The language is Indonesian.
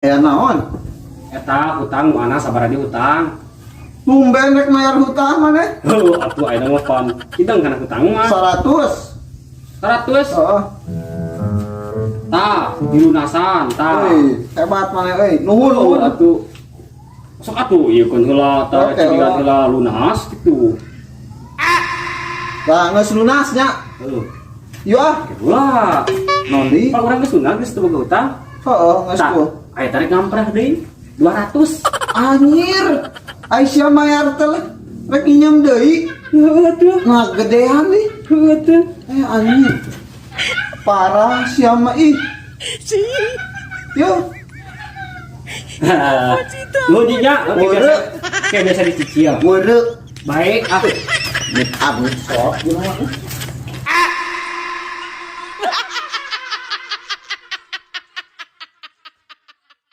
Ya naon? Eta hutang mana sabar di hutang. Tumben rek mayar hutang maneh. Heuh atuh aya telepon. Kideung kana hutang mah 100. 100. Heeh. Tah, dilunasan tah. Euy, hebat maneh euy. Nuhun Heuh nuhun. atuh. Sok atuh ieu keun heula tah Oke, cigat heula lunas kitu. Lah geus lunasnya. Heuh. Yo ah, Ulah. naon deui? Pak urang geus lunas geus teu boga hutang. Heeh, geus Tah, tuh. aya tarik ngamprah deui 200. Anjir. Aisyah mayar teh rek nyam deui. Heuh atuh. Nah, gedean nih. Heuh atuh. Anjir. Parah siapa ih. Yo, Lu dinya, Boleh. kayak biasa dicicil. wede. Baik, ah. Abut sok gimana?